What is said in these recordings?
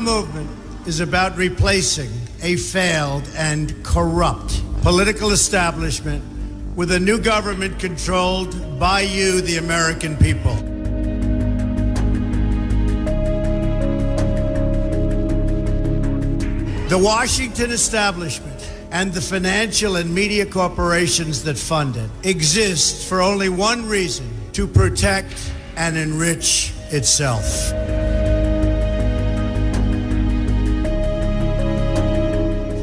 movement is about replacing a failed and corrupt political establishment with a new government controlled by you, the American people. The Washington establishment and the financial and media corporations that fund it exist for only one reason: to protect and enrich itself.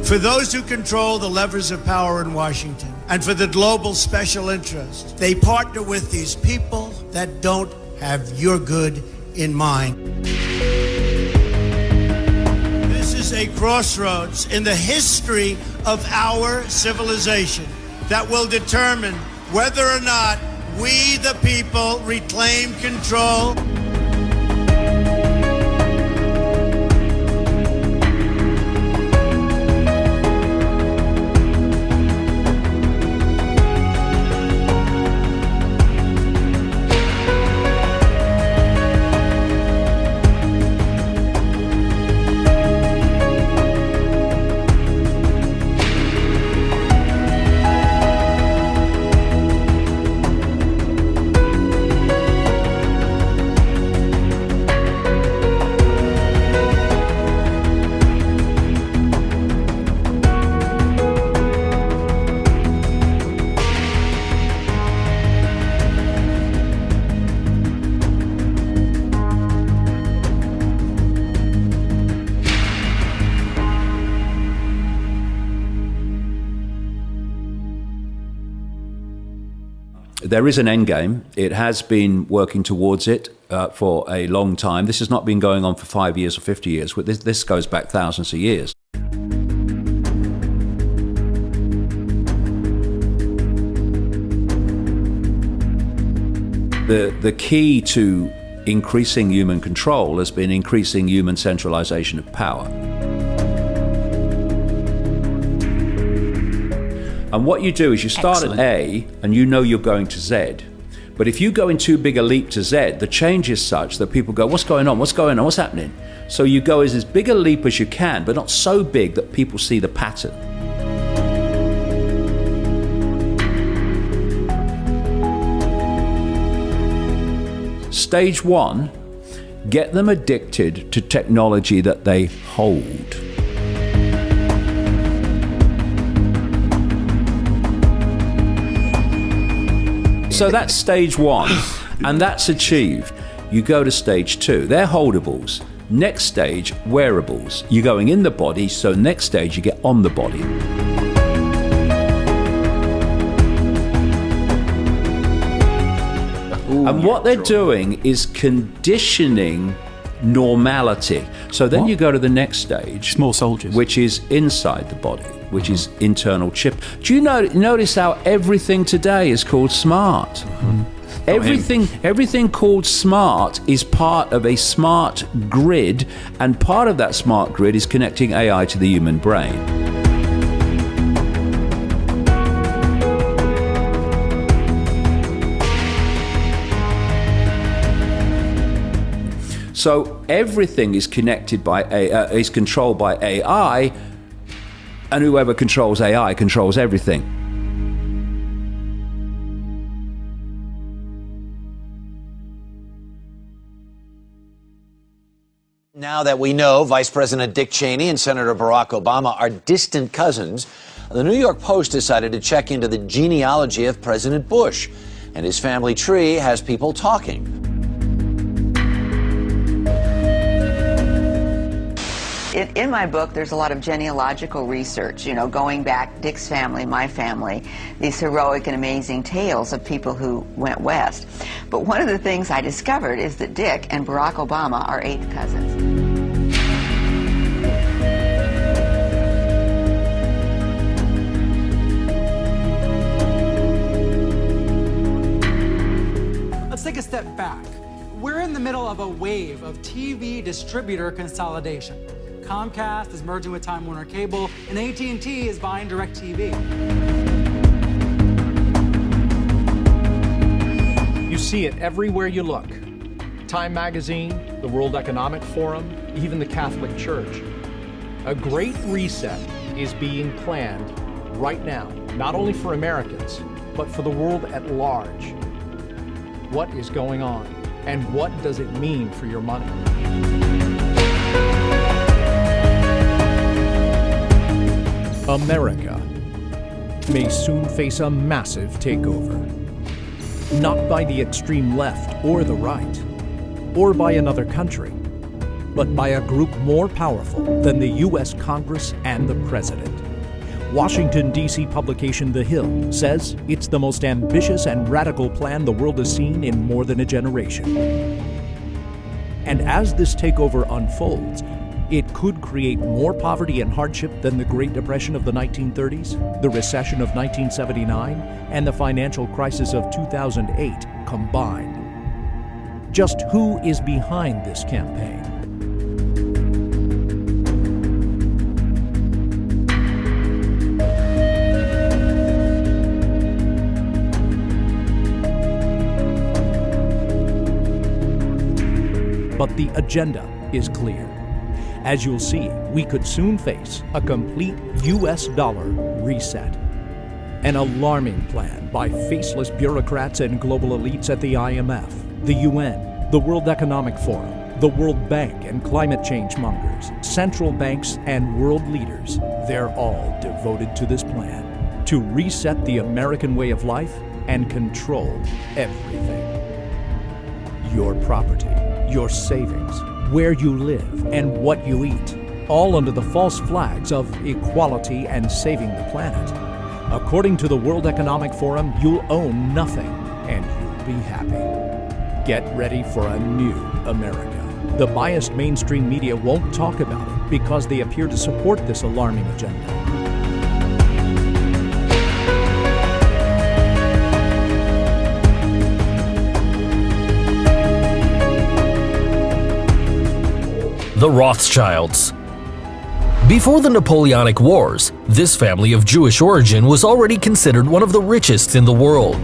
For those who control the levers of power in Washington and for the global special interest, they partner with these people that don't have your good in mind. This is a crossroads in the history of our civilization that will determine whether or not we, the people, reclaim control. There is an end game. It has been working towards it for a long time. This has not been going on for 5 years or 50 years. This goes back thousands of years. The key to increasing human control has been increasing human centralization of power. And what you do is you start at A and you know you're going to Z. But if you go in too big a leap to Z, the change is such that people go, what's going on? What's going on? What's happening? So you go as big a leap as you can, but not so big that people see the pattern. Stage one, get them addicted to technology that they hold. So that's stage one, and that's achieved. You go to stage two, they're holdables. Next stage, wearables. You're going in the body, so next stage you get on the body. And what they're doing is conditioning normality. So then you go to the next stage. Small soldiers. Which is inside the body, which is internal chip. Do you notice how everything today is called smart? Everything called smart is part of a smart grid, and part of that smart grid is connecting AI to the human brain. So everything is connected by is controlled by AI, and whoever controls AI controls everything. Now that we know Vice President Dick Cheney and Senator Barack Obama are distant cousins, the New York Post decided to check into the genealogy of President Bush, and his family tree has people talking. In my book, there's a lot of genealogical research, going back, Dick's family, my family, these heroic and amazing tales of people who went west. But one of the things I discovered is that Dick and Barack Obama are 8th cousins. Let's take a step back. We're in the middle of a wave of TV distributor consolidation. Comcast is merging with Time Warner Cable, and AT&T is buying DirecTV. You see it everywhere you look. Time magazine, the World Economic Forum, even the Catholic Church. A great reset is being planned right now, not only for Americans, but for the world at large. What is going on, and what does it mean for your money? America may soon face a massive takeover. Not by the extreme left or the right, or by another country, but by a group more powerful than the U.S. Congress and the President. Washington, D.C. publication The Hill says it's the most ambitious and radical plan the world has seen in more than a generation. And as this takeover unfolds, it could create more poverty and hardship than the Great Depression of the 1930s, the recession of 1979, and the financial crisis of 2008 combined. Just who is behind this campaign? But the agenda is clear. As you'll see, we could soon face a complete US dollar reset. An alarming plan by faceless bureaucrats and global elites at the IMF, the UN, the World Economic Forum, the World Bank and climate change mongers, central banks and world leaders. They're all devoted to this plan, to reset the American way of life and control everything. Your property, your savings, where you live, and what you eat, all under the false flags of equality and saving the planet. According to the World Economic Forum, you'll own nothing and you'll be happy. Get ready for a new America. The biased mainstream media won't talk about it because they appear to support this alarming agenda. The Rothschilds. Before the Napoleonic Wars, this family of Jewish origin was already considered one of the richest in the world.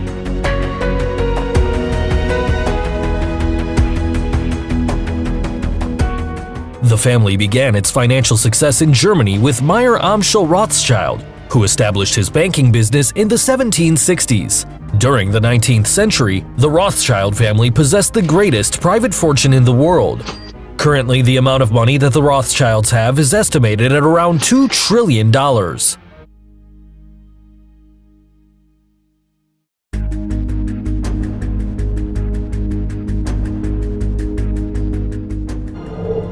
The family began its financial success in Germany with Meyer Amschel Rothschild, who established his banking business in the 1760s. During the 19th century, the Rothschild family possessed the greatest private fortune in the world. Currently, the amount of money that the Rothschilds have is estimated at around $2 trillion.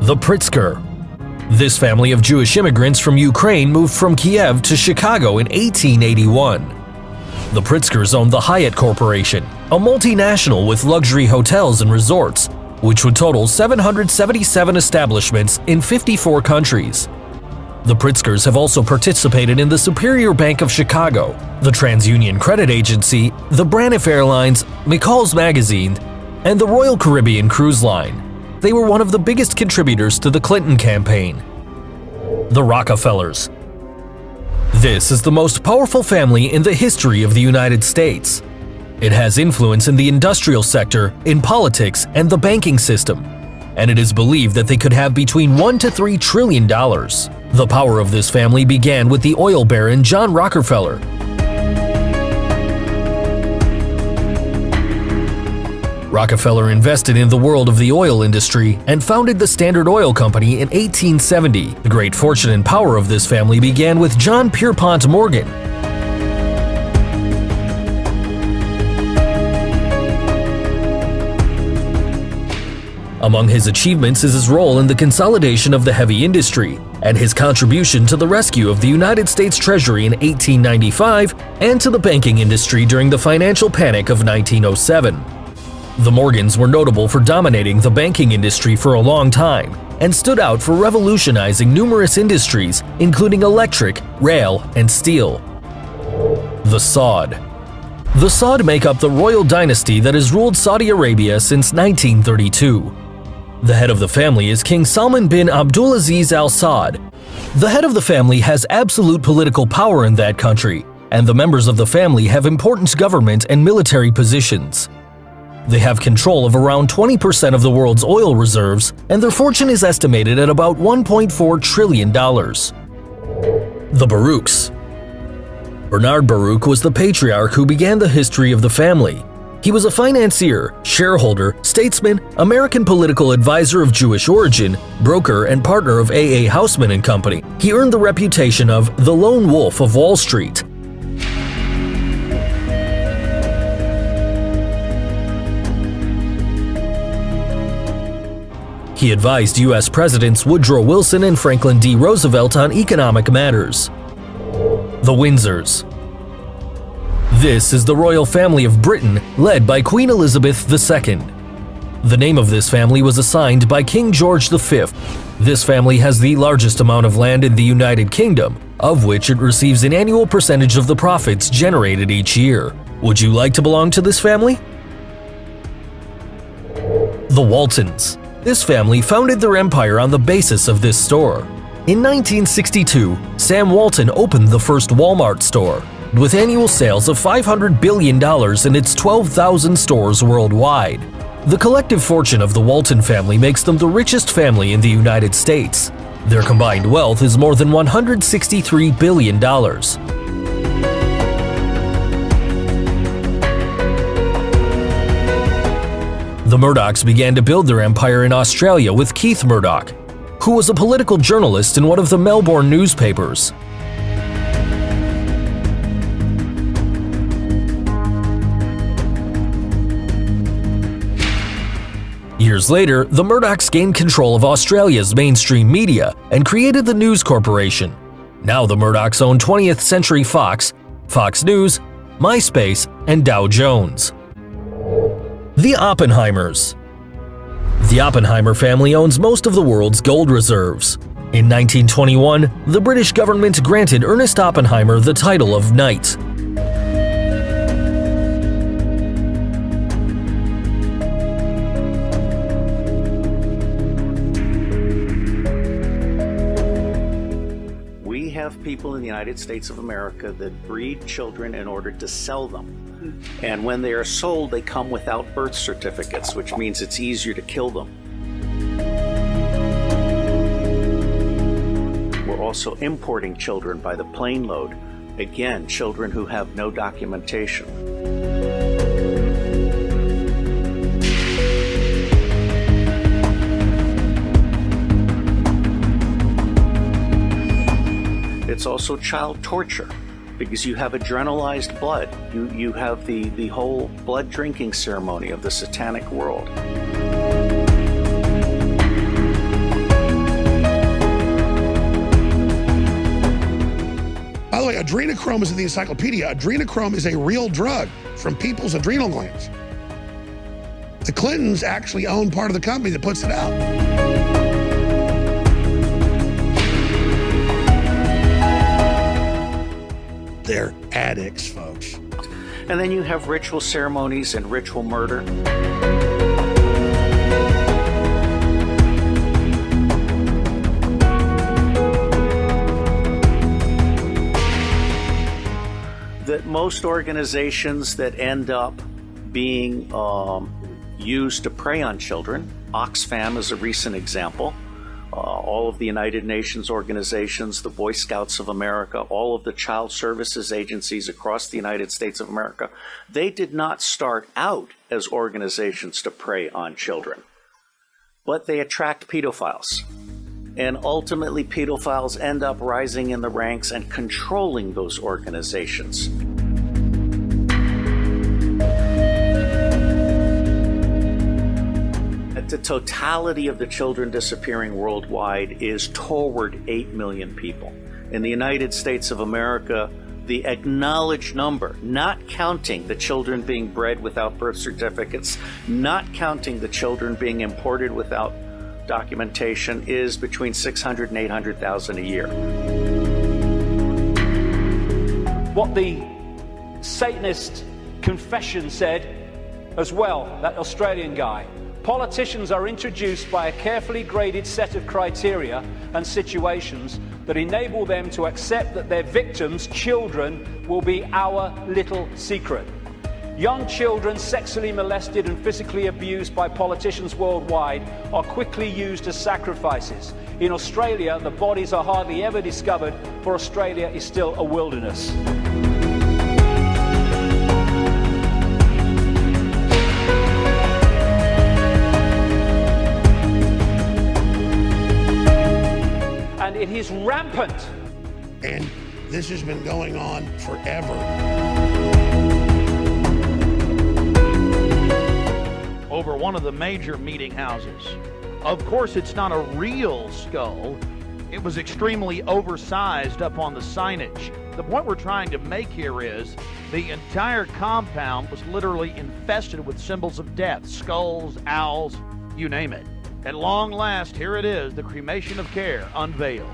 The PRITZKER. This family of Jewish immigrants from Ukraine moved from Kiev to Chicago in 1881. The PRITZKERs owned the Hyatt Corporation, a multinational with luxury hotels and resorts, which would total 777 establishments in 54 countries. The PRITZKERs have also participated in the Superior Bank of Chicago, the TransUnion Credit Agency, the Braniff Airlines, McCall's Magazine, and the Royal Caribbean Cruise Line. They were one of the biggest contributors to the Clinton campaign. The Rockefellers. This is the most powerful family in the history of the United States. It has influence in the industrial sector, in politics, and the banking system, and it is believed that they could have between $1 to $3 trillion. The power of this family began with the oil baron John Rockefeller. Rockefeller invested in the world of the oil industry and founded the Standard Oil Company in 1870. The great fortune and power of this family began with John Pierpont Morgan. Among his achievements is his role in the consolidation of the heavy industry and his contribution to the rescue of the United States Treasury in 1895 and to the banking industry during the financial panic of 1907. The Morgans were notable for dominating the banking industry for a long time and stood out for revolutionizing numerous industries, including electric, rail, and steel. The Saud. The Saud make up the royal dynasty that has ruled Saudi Arabia since 1932. The head of the family is King Salman bin Abdulaziz Al Saud. The head of the family has absolute political power in that country, and the members of the family have important government and military positions. They have control of around 20% of the world's oil reserves, and their fortune is estimated at about $1.4 trillion. The Baruchs. Bernard Baruch was the patriarch who began the history of the family. He was a financier, shareholder, statesman, American political advisor of Jewish origin, broker, and partner of A.A. Housman & Company. He earned the reputation of the Lone Wolf of Wall Street. He advised U.S. Presidents Woodrow Wilson and Franklin D. Roosevelt on economic matters. The Windsors. This is the royal family of Britain, led by Queen Elizabeth II. The name of this family was assigned by King George V. This family has the largest amount of land in the United Kingdom, of which it receives an annual percentage of the profits generated each year. Would you like to belong to this family? The Waltons. This family founded their empire on the basis of this store. In 1962, Sam Walton opened the first Walmart store, with annual sales of $500 billion in its 12,000 stores worldwide. The collective fortune of the Walton family makes them the richest family in the United States. Their combined wealth is more than $163 billion. The Murdochs began to build their empire in Australia with Keith Murdoch, who was a political journalist in one of the Melbourne newspapers. Years later, the Murdochs gained control of Australia's mainstream media and created the News Corporation. Now the Murdochs own 20th Century Fox, Fox News, MySpace, and Dow Jones. The Oppenheimers. The Oppenheimer family owns most of the world's gold reserves. In 1921, the British government granted Ernest Oppenheimer the title of Knight. We have people in the United States of America that breed children in order to sell them. And when they are sold, they come without birth certificates, which means it's easier to kill them. We're also importing children by the plane load. Again, children who have no documentation. It's also child torture, because you have adrenalized blood. You have the whole blood drinking ceremony of the satanic world. By the way, adrenochrome is in the encyclopedia. Adrenochrome is a real drug from people's adrenal glands. The Clintons actually own part of the company that puts it out. They're addicts, folks. And then you have ritual ceremonies and ritual murder. That most organizations that end up being used to prey on children, Oxfam is a recent example, all of the United Nations organizations, the Boy Scouts of America, all of the child services agencies across the United States of America, they did not start out as organizations to prey on children, but they attract pedophiles. And ultimately, pedophiles end up rising in the ranks and controlling those organizations. The totality of the children disappearing worldwide is toward 8 million people. In the United States of America, the acknowledged number, not counting the children being bred without birth certificates, not counting the children being imported without documentation, is between 600 and 800,000 a year. What the Satanist confession said as well, that Australian guy. Politicians are introduced by a carefully graded set of criteria and situations that enable them to accept that their victims, children, will be our little secret. Young children sexually molested and physically abused by politicians worldwide are quickly used as sacrifices. In Australia, the bodies are hardly ever discovered, for Australia is still a wilderness. And it is rampant. And this has been going on forever. Over one of the major meeting houses. Of course, it's not a real skull. It was extremely oversized up on the signage. The point we're trying to make here is the entire compound was literally infested with symbols of death, skulls, owls, you name it. At long last, here it is, the cremation of care unveiled.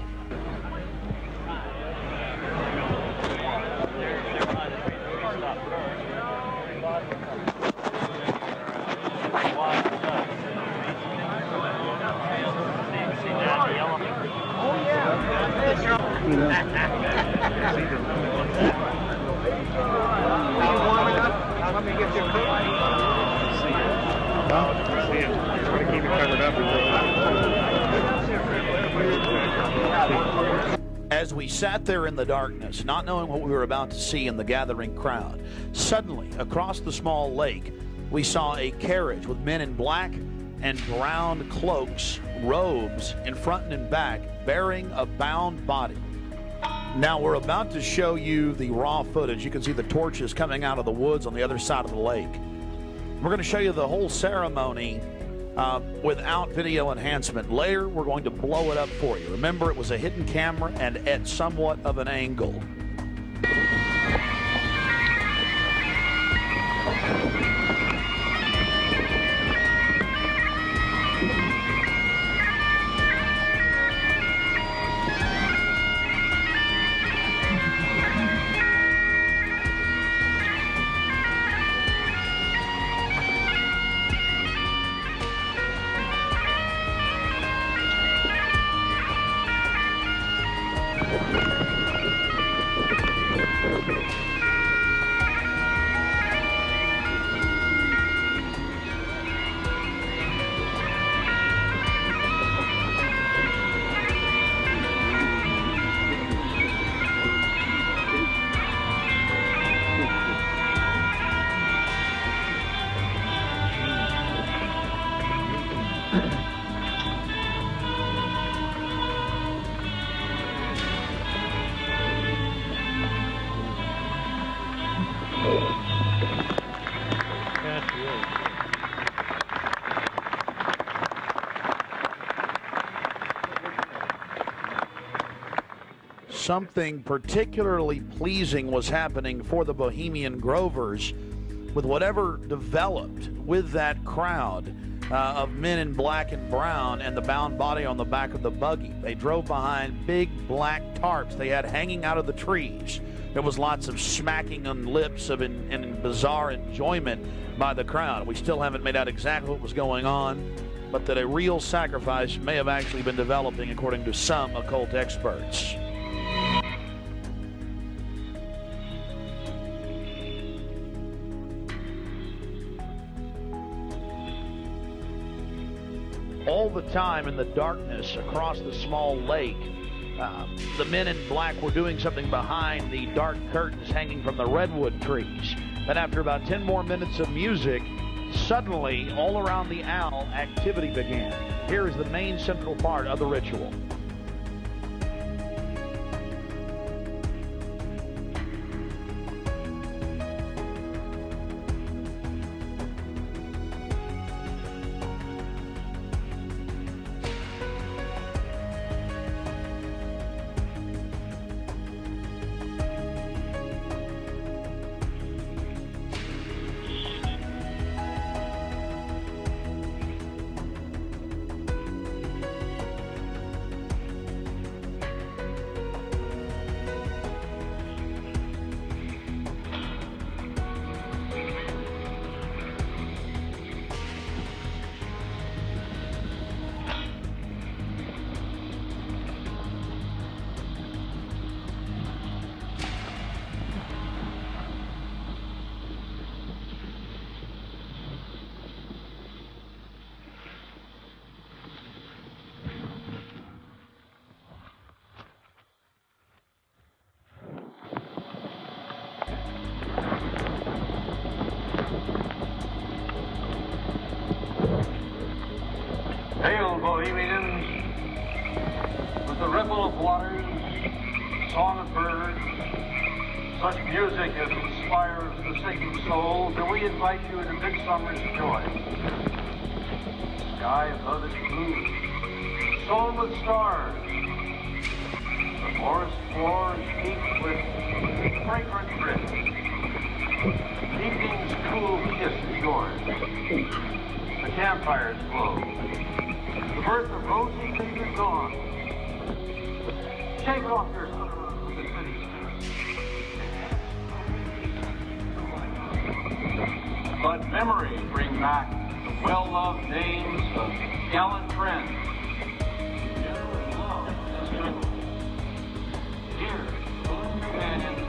As we sat there in the darkness, not knowing what we were about to see in the gathering crowd, suddenly, across the small lake, we saw a carriage with men in black and brown cloaks, robes, in front and in back, bearing a bound body. Now, we're about to show you the raw footage. You can see the torches coming out of the woods on the other side of the lake. We're going to show you the whole ceremony without video enhancement. Later, we're going to blow it up for you. Remember, it was a hidden camera and at somewhat of an angle. Something particularly pleasing was happening for the Bohemian Grovers with whatever developed with that crowd of men in black and brown and the bound body on the back of the buggy. They drove behind big black tarps they had hanging out of the trees. There was lots of smacking on lips of in bizarre enjoyment by the crowd. We still haven't made out exactly what was going on, but that a real sacrifice may have actually been developing according to some occult experts. All the time in the darkness across the small lake, the men in black were doing something behind the dark curtains hanging from the redwood trees. Then after about 10 more minutes of music, suddenly all around the owl activity began. Here is the main central part of the ritual. ripple of waters, song of birds, such music as inspires the sinking soul, do we invite you into midsummer's joy. Sky above its blue, sown with stars. The forest floor is heaped with fragrant drift. Evening's cool kiss is yours. The campfires glow. The birth of rosy fingered dawn. Shake off your summer with the city's Let memory bring back the well-loved names of gallant friends. Generous love has been dear companions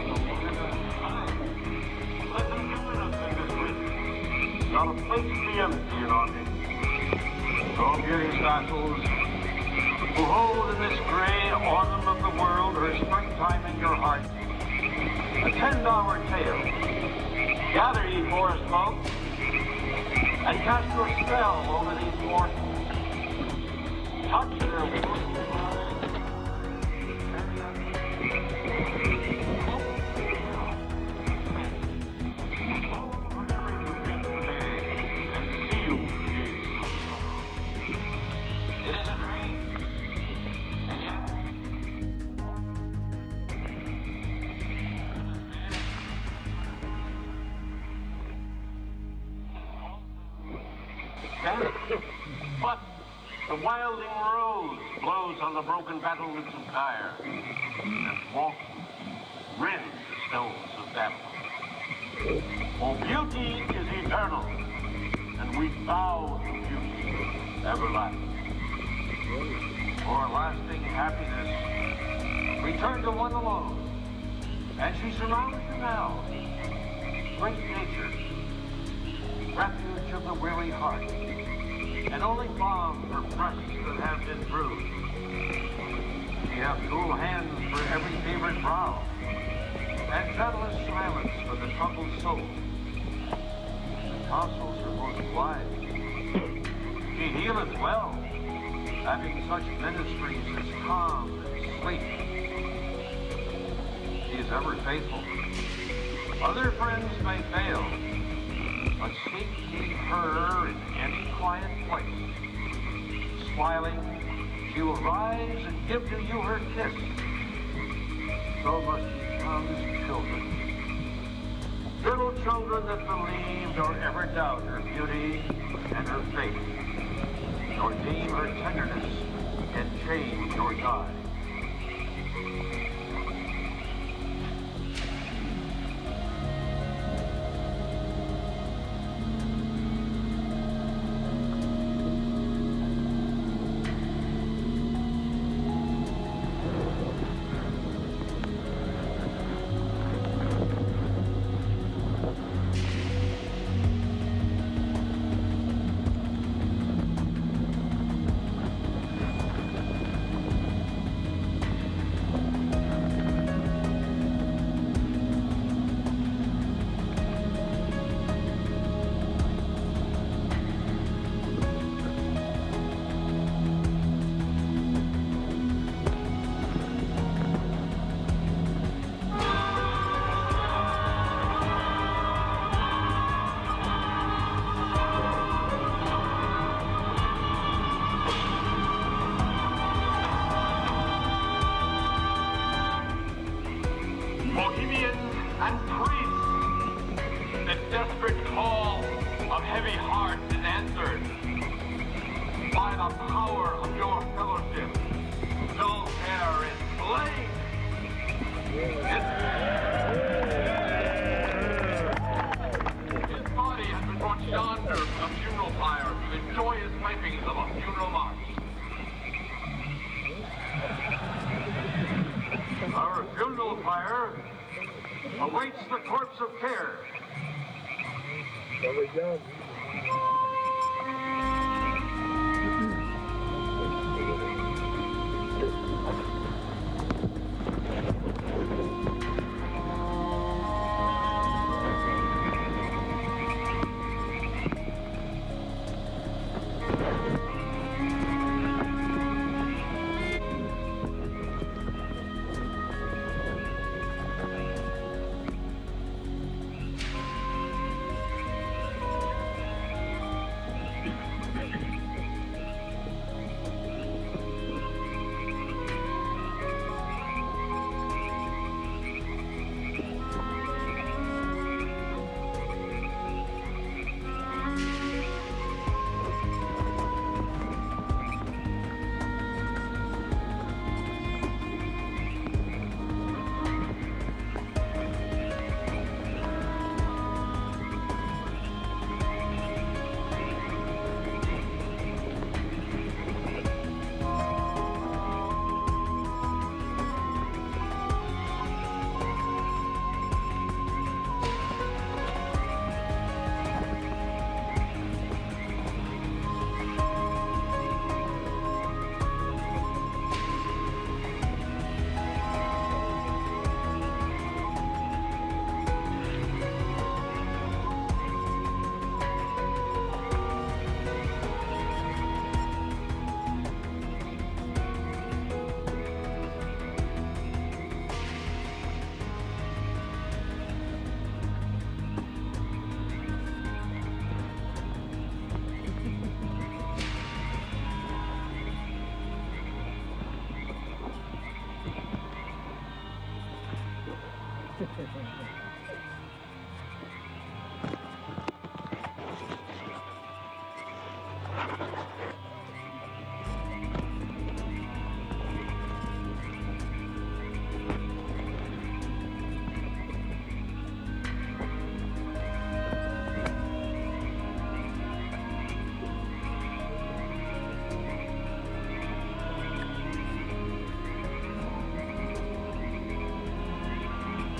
of the women of time. Let them join us in this region. Not a place to be empty in our days. So, beauty statues, who hold in this gray autumn of the world her springtime in your heart, a 10-hour tale. Gather, ye forest folk, and cast your spell over these mortals. Touch their But the wilding rose blows on the broken battlements of Tyre, and Walton rends the stones of Babylon. For beauty is eternal, and we bow to beauty everlasting. For lasting happiness, return to one alone, and she surrounds you now. Great nature, refuge of the weary heart, and only balm for breasts that have been bruised. We have cool hands for every favored brow, and gentlest silence for the troubled soul. The tonsils are most wide. She healeth well, having such ministries as calm and sleep. She is ever faithful. Other friends may fail, but seek ye her in any quiet place. Smiling, she will rise and give to you her kiss. So must ye come as children. Little children that believe nor ever doubt her beauty and her faith, nor deem her tenderness can change or die. Awaits the corpse of care. There we go.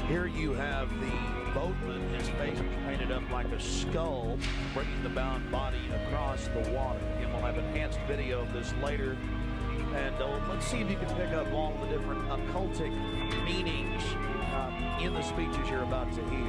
Here you have the boatman, his face was painted up like a skull, bringing the bound body across the water. Again, we'll have enhanced video of this later. And let's see if you can pick up all the different occultic meanings in the speeches you're about to hear.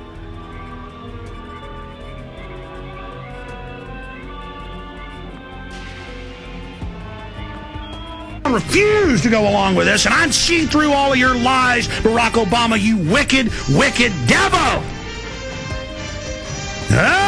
I refuse to go along with this, and I'd see through all of your lies, Barack Obama, you wicked, wicked devil! Ah!